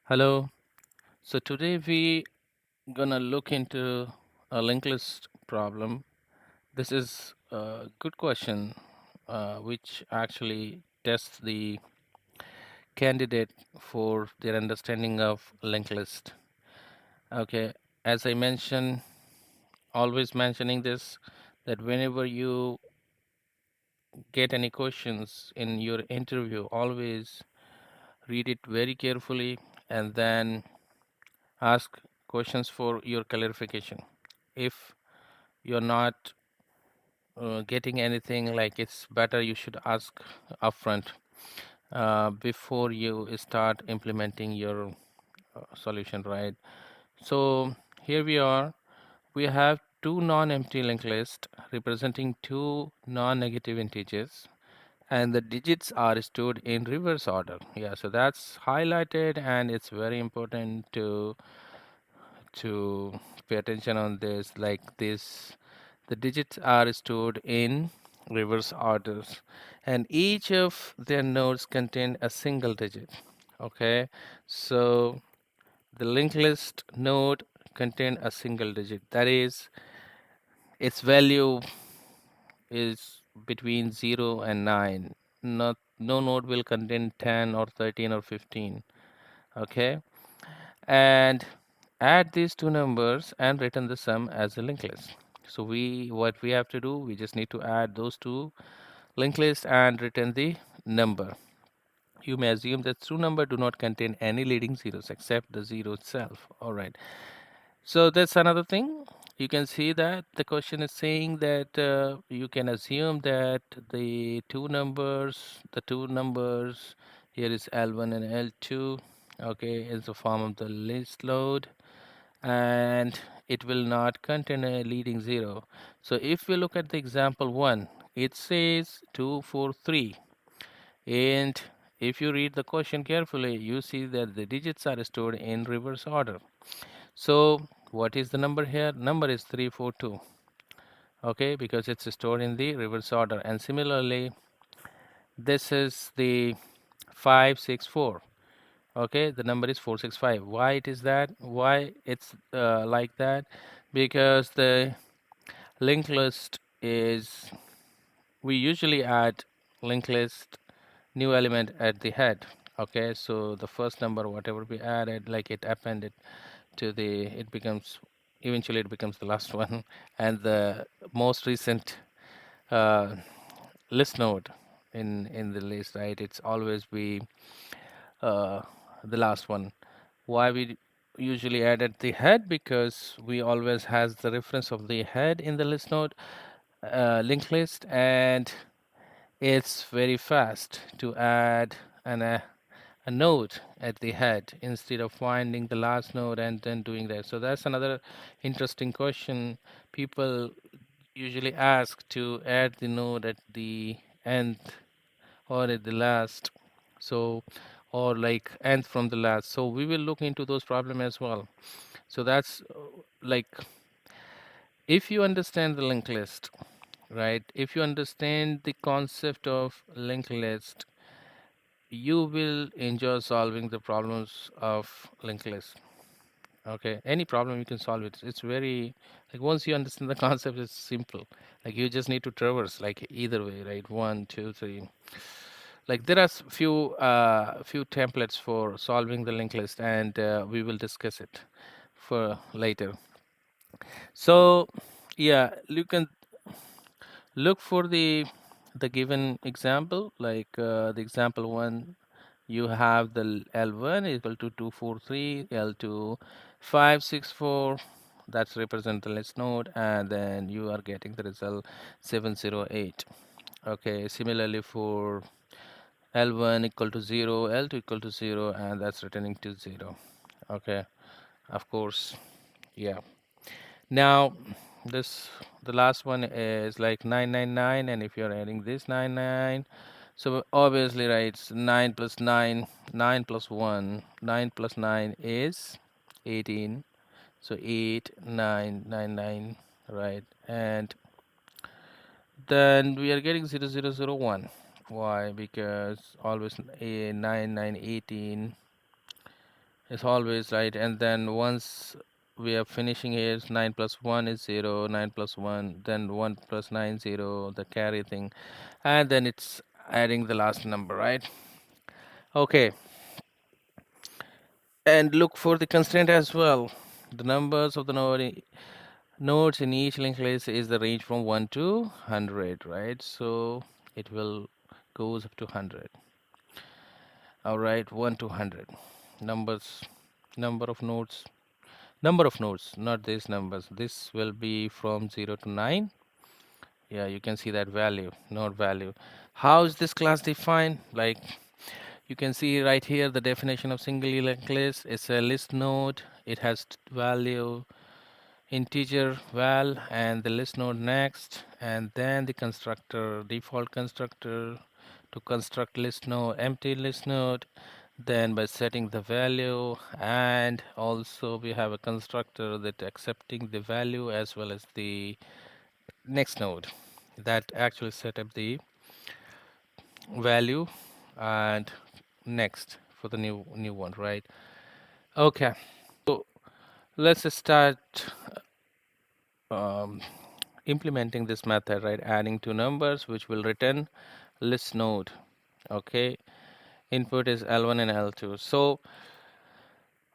Hello. So today we gonna look into a linked list problem. This is a good question, which actually tests the candidate for their understanding of linked list. Okay, as I mentioned, always mentioning this, that whenever you get any questions in your interview, always read it very carefully and then ask questions for your clarification. If you're not getting anything, like, it's better you should ask upfront before you start implementing your solution, right? So here we are. We have two non-empty linked lists representing two non-negative integers, and the digits are stored in reverse order. Yeah, so that's highlighted, and it's very important to pay attention on this. Like this, the digits are stored in reverse orders, and each of their nodes contain a single digit. Okay, so the linked list node contain a single digit. That is, its value is between 0 and 9. Not No node will contain 10 or 13 or 15. Okay, and add these two numbers and return the sum as a linked list. So what we have to do, we just need to add those two linked lists and return the number. You may assume that true number do not contain any leading zeros except the zero itself. All right. So that's another thing. You can see that the question is saying that you can assume that the two numbers here is L1 and L2. Okay, is the form of the list load, and it will not contain a leading zero. So if we look at the example one, it says 2, 4, 3, and if you read the question carefully, you see that the digits are stored in reverse order. So what is the number here? Number is 342. Okay, because it's stored in the reverse order. And similarly, this is the 564. Okay, the number is 465. Why it is that? Why it's like that? Because the linked list is, we usually add linked list new element at the head. Okay, so the first number whatever we added, like, it appended to the, it becomes, eventually it becomes the last one, and the most recent uh, list node in the list, right, it's always be uh, the last one. Why we usually add at the head? Because we always has the reference of the head in the list node, linked list, and it's very fast to add a node at the head instead of finding the last node and then doing that. So that's another interesting question people usually ask, to add the node at the end or at the last. So, or like nth from the last. So we will look into those problem as well. So that's like, if you understand the linked list, right? If you understand the concept of linked list, you will enjoy solving the problems of linked list. Okay, any problem you can solve it. It's very, like, once you understand the concept, it's simple. Like, you just need to traverse, like, either way, right? One, two, three. Like, there are few templates for solving the linked list, and we will discuss it for later. So yeah, you can look for the given example, like the example one. You have the L1 equal to 243, L2 564. That's represent the list node, and then you are getting the result 708. Okay, similarly for L1 equal to 0, L2 equal to 0, and that's returning to 0. Okay, of course, yeah. Now, this the last one is like 999, and if you're adding this 99, so obviously, right, it's 9 plus 9, 9 plus 1, 9 plus 9 is 18. So 8999, right? And then we are getting 0001. Why? Because always a 9 9 18. It's always right. And then once we are finishing here, 9 plus 1 is 0, 9 plus 1, then 1 plus 9, 0, the carry thing. And then it's adding the last number, right? Okay. And look for the constraint as well. The numbers of the nodes in each linked list is the range from 1 to 100, right? So it will goes up to 100. All right, 1 to 100. Numbers, number of nodes, not these numbers. This will be from 0 to 9. Yeah, you can see that value, node value. How is this class defined? Like you can see right here the definition of single linked list. It's a list node. It has value integer val and the list node next, and then the constructor, default constructor to construct list node, empty list node, then by setting the value, and also we have a constructor that accepting the value as well as the next node that actually set up the value and next for the new one, right? Okay, so let's start um, implementing this method, right? Adding two numbers which will return list node. Okay, input is L1 and L2. So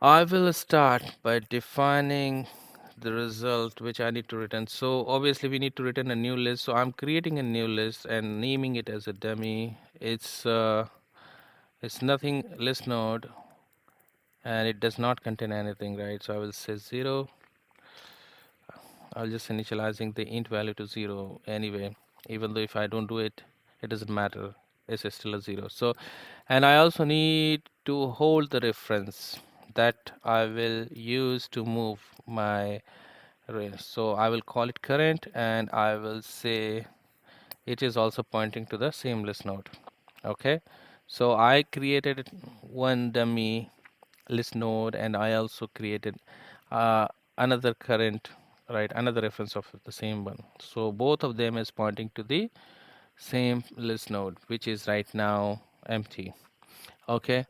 I will start by defining the result which I need to return. So obviously we need to return a new list. So I'm creating a new list and naming it as a dummy. It's nothing list node and it does not contain anything, right? So I will say 0. I'll just initializing the int value to 0 anyway, even though if I don't do it, it doesn't matter. It's still a 0. So, and I also need to hold the reference that I will use to move my array. So I will call it current and I will say it is also pointing to the same list node. Okay. So I created one dummy list node and I also created uh, another current, right, another reference of the same one. So both of them is pointing to the same list node which is right now empty. Okay,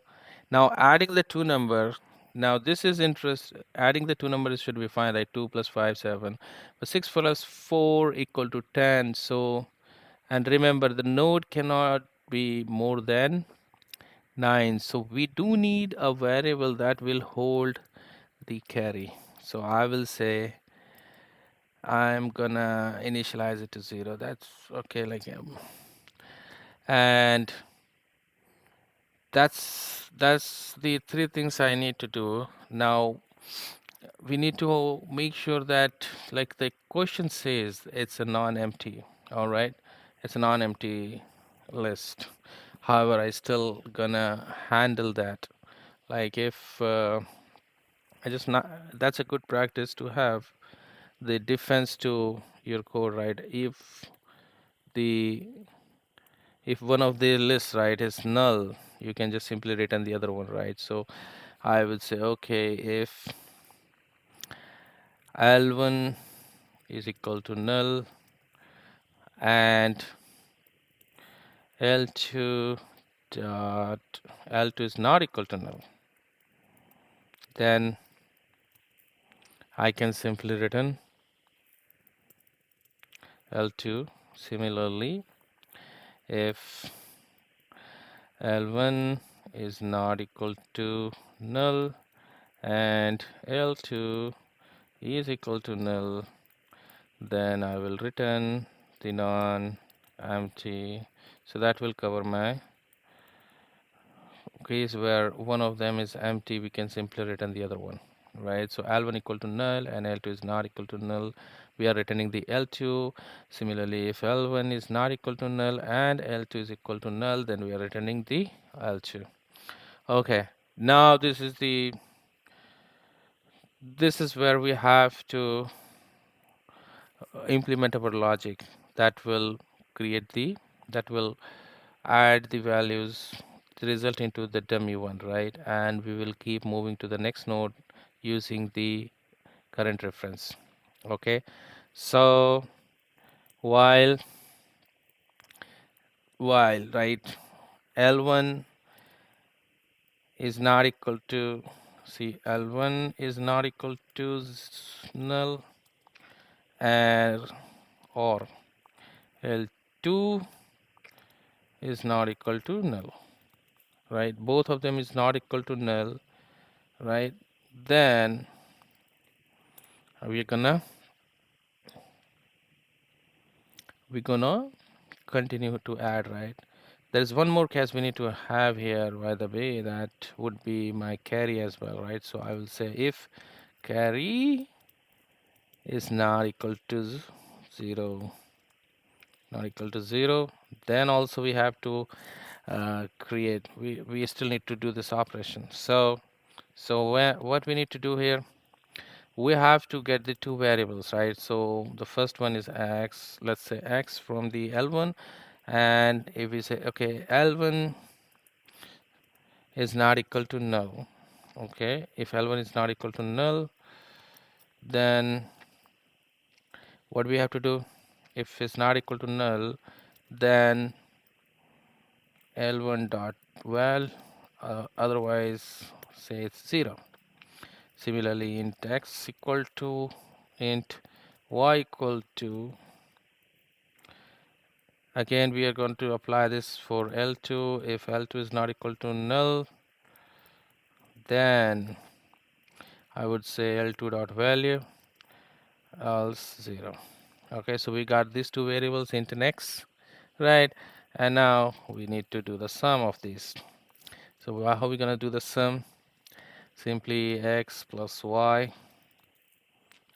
now adding the two numbers, now this is interest, adding the two numbers should be fine, like 2 plus 5 7, but 6 plus 4 equal to 10. So, and remember the node cannot be more than 9, so we do need a variable that will hold the carry. So I will say I'm gonna initialize it to 0. That's okay, like and that's the three things I need to do. Now we need to make sure that, like the question says, it's a non-empty. All right, it's a non-empty list. However, I still gonna handle that. Like if I just not, that's a good practice to have the defense to your code, right? The if one of the lists, right, is null, you can just simply return the other one, right? So I would say, okay, if L1 is equal to null and L2 dot L2 is not equal to null, then I can simply return L2. Similarly, if L1 is not equal to null and L2 is equal to null, then I will return the non-empty. So that will cover my case where one of them is empty. We can simply return the other one, right? So L1 equal to null and L2 is not equal to null, we are returning the L2. Similarly, if L1 is not equal to null and L2 is equal to null, then we are returning the L2. Okay, now this is where we have to implement our logic that will create the that will add the values, the result into the dummy one, right? And we will keep moving to the next node using the current reference. Okay, so while right, L1 is not equal to see, L1 is not equal to null, and or L2 is not equal to null, right? Both of them is not equal to null, right? Then we're gonna continue to add, right? There's one more case we need to have here, by the way, that would be my carry as well, right? So I will say if carry is not equal to 0, not equal to 0, then also we have to create, we still need to do this operation. So what we need to do here, we have to get the two variables, right? So the first one is x, let's say x from the L1, and if we say okay, L1 is not equal to null, okay, if L1 is not equal to null, then what we have to do, if it's not equal to null, then L1 dot val, otherwise say it's 0. Similarly, int x equal to int y equal to, again we are going to apply this for L2. If L2 is not equal to null, then I would say L2 dot value else 0. Okay, so we got these two variables, int and x, right? And now we need to do the sum of these. So how are we going to do the sum? Simply x plus y,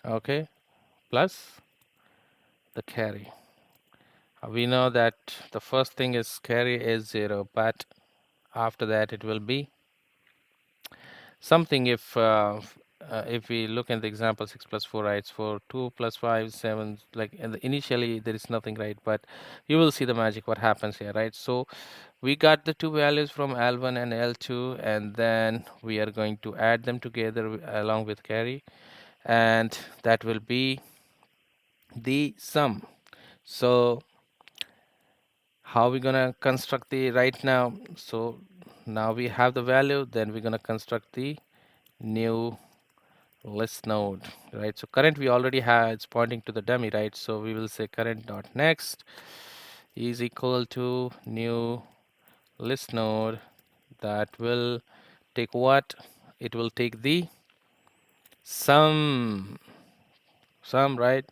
okay, plus the carry. We know that the first thing is carry is 0, but after that it will be something. If we look at the example 6 plus 4, right? For 2 plus 5 7, like initially there is nothing, right? But you will see the magic what happens here, right? So we got the two values from L1 and L2, and then we are going to add them together along with carry, and that will be the sum. So how we gonna construct the right now? So now we have the value, then we're gonna construct the new list node, right? So current we already have, it's pointing to the dummy, right? So we will say current dot next is equal to new list node. That will take what? It will take the sum, right?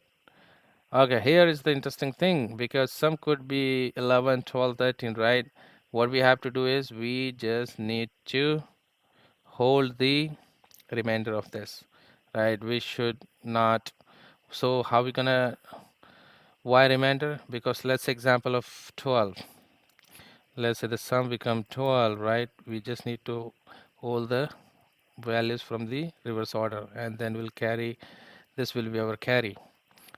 Okay, here is the interesting thing, because sum could be 11, 12, 13, right? What we have to do is we just need to hold the remainder of this, right? We should not. So how we gonna, why remainder? Because let's say example of 12, let's say the sum become 12, right? We just need to hold the values from the reverse order, and then we'll carry, this will be our carry.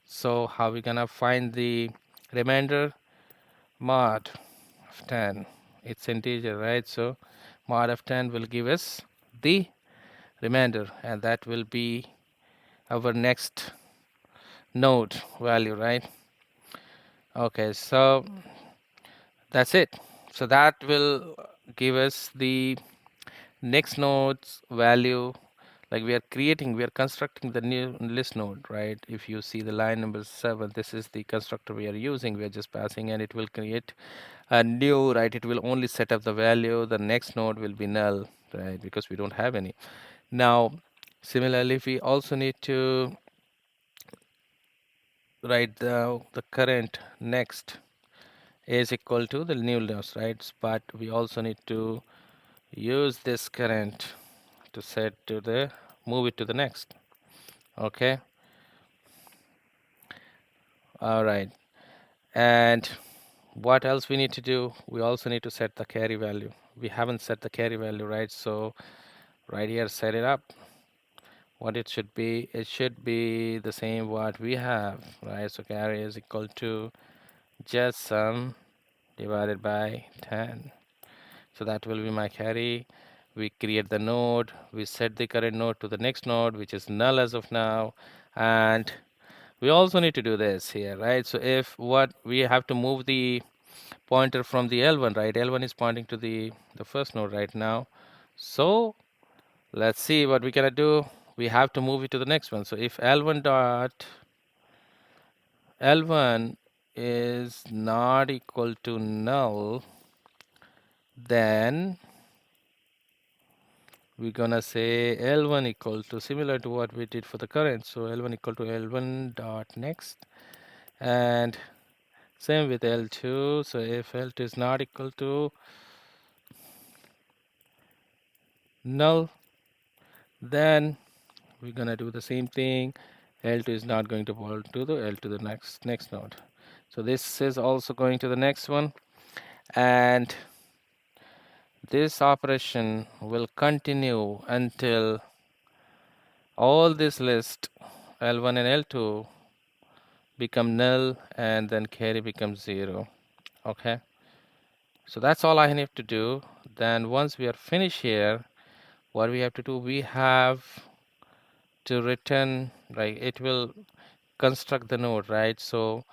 So how we gonna find the remainder? Mod of 10, it's integer, right? So mod of 10 will give us the remainder, and that will be our next node value, right? Okay, so that's it. So that will give us the next node's value. Like we are constructing the new list node, right? If you see the line number 7, this is the constructor we are using. We are just passing, and it will create a new, right? It will only set up the value. The next node will be null, right? Because we don't have any. Now, similarly, we also need to write the current next is equal to the new node, right? But we also need to use this current to set to the, move it to the next. Okay, all right. And what else we need to do? We also need to set the carry value. We haven't set the carry value, right? So right here, set it up. What it should be, it should be the same what we have, right? So carry is equal to just sum divided by 10. So that will be my carry. We create the node, we set the current node to the next node, which is null as of now. And we also need to do this here, right? So if what we have to move the pointer from the L1, right? L1 is pointing to the first node right now. So Let's see what we gonna do. We have to move it to the next one. So if L1 dot L1 is not equal to null, then we're gonna say L1 equal to, similar to what we did for the current. So L1 equal to L1 dot next, and same with L2. So if L2 is not equal to null, then we're gonna do the same thing. L2 is not going to point to the L to the next node. So this is also going to the next one, and this operation will continue until all this list L1 and L2 become null, and then carry becomes 0. Okay, so that's all I need to do. Then once we are finished here, what we have to do, we have to return, right? It will construct the node, right? So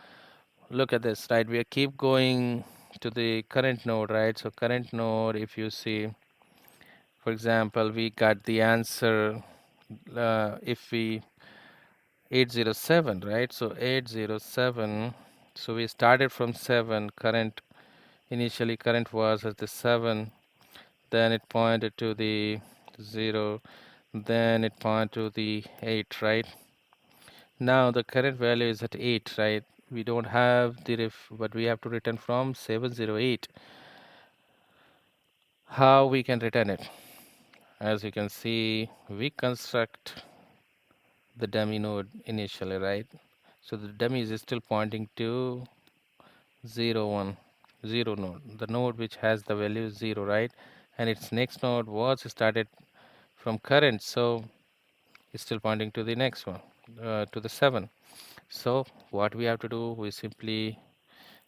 look at this, right? We keep going to the current node, right? So current node, if you see, for example, we got the answer, if we 807, right? So 807, so we started from 7. Current, initially current was at the 7, then it pointed to the 0, then it pointed to the 8, right? Now the current value is at 8, right? We don't have the ref, but we have to return from 708. How we can return it? As you can see, we construct the dummy node initially, right? So the dummy is still pointing to 0, 1, 0 node, the node which has the value 0, right? And its next node was started from current, so it's still pointing to the next one, to the 7. So what we have to do, we simply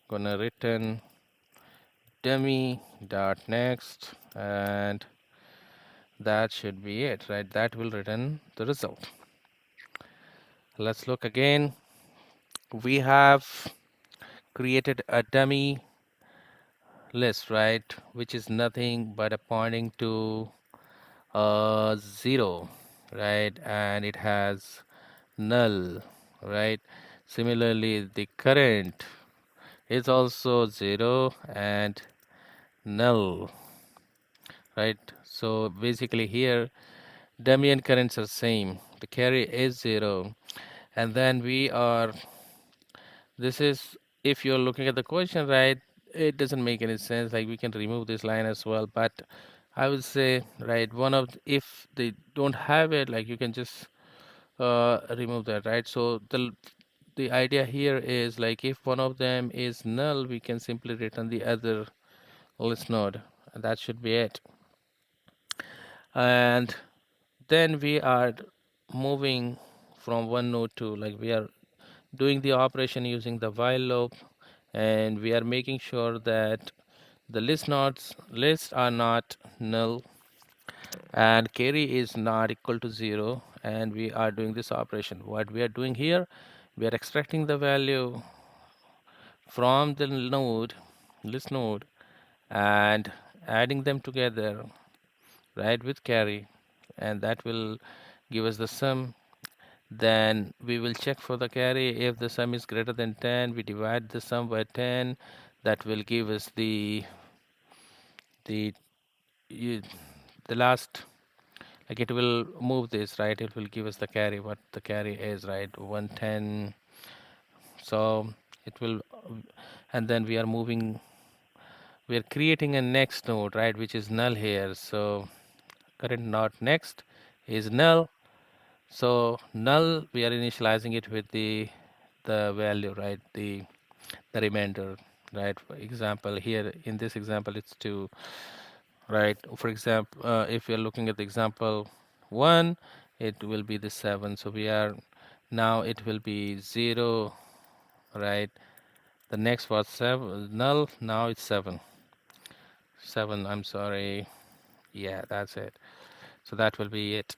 gonna return dummy dot next, and that should be it, right? That will return the result. Let's look again. We have created a dummy list, right, which is nothing but a pointing to 0, right, and it has null, right? Similarly, the current is also 0 and null, right? So basically here dummy and currents are same. The carry is 0, and then we are, this is, if you're looking at the question, right, it doesn't make any sense. Like we can remove this line as well, but I would say, right, one of if they don't have it, like you can just remove that, right? So the idea here is, like, if one of them is null, we can simply return the other list node, and that should be it. And then we are moving from one node to, like, we are doing the operation using the while loop, and we are making sure that the list nodes lists are not null and carry is not equal to 0, and we are doing this operation. What we are doing here, we are extracting the value from the node, list node, and adding them together, right, with carry, and that will give us the sum. Then we will check for the carry. If the sum is greater than 10, we divide the sum by 10. That will give us the you, the last, like, it will move this, right? It will give us the carry, what the carry is, right? 110. So it will, and then we are moving, we are creating a next node, right, which is null here. So current not next is null. So null, we are initializing it with the value, right? The remainder, right? For example, here in this example, it's 2, right? For example, if we are looking at the example 1, it will be the 7. So we are, now it will be 0, right? The next was 7 null, now it's 7. 7, I'm sorry. Yeah, that's it. So that will be it.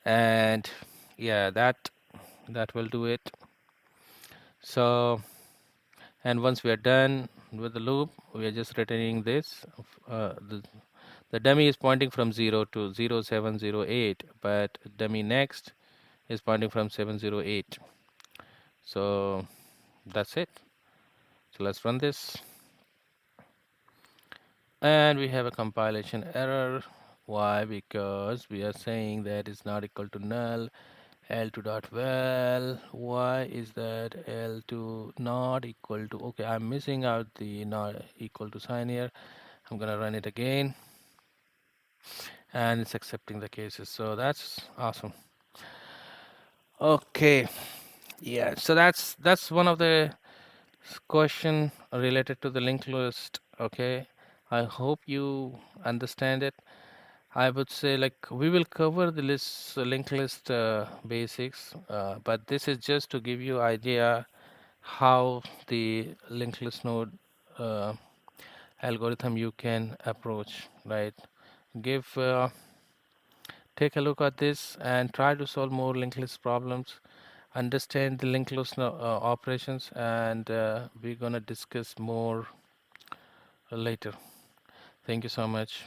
And yeah, that will do it. So, and once we are done with the loop, we are just returning this, The dummy is pointing from 0 to 0708, but dummy next is pointing from 708. So that's it. So let's run this. And we have a compilation error. Why? Because we are saying that is not equal to null. L2 dot val. Why is that L2 not equal to? Okay, I'm missing out the not equal to sign here. I'm gonna run it again, and it's accepting the cases. So that's awesome. Okay, yeah. So that's one of the question related to the linked list. Okay, I hope you understand it. I would say like we will cover the list linked list basics, but this is just to give you idea how the linked list node uh, algorithm you can approach, right? Give Take a look at this and try to solve more linked list problems. Understand the linked list operations, and we're gonna discuss more later. Thank you so much.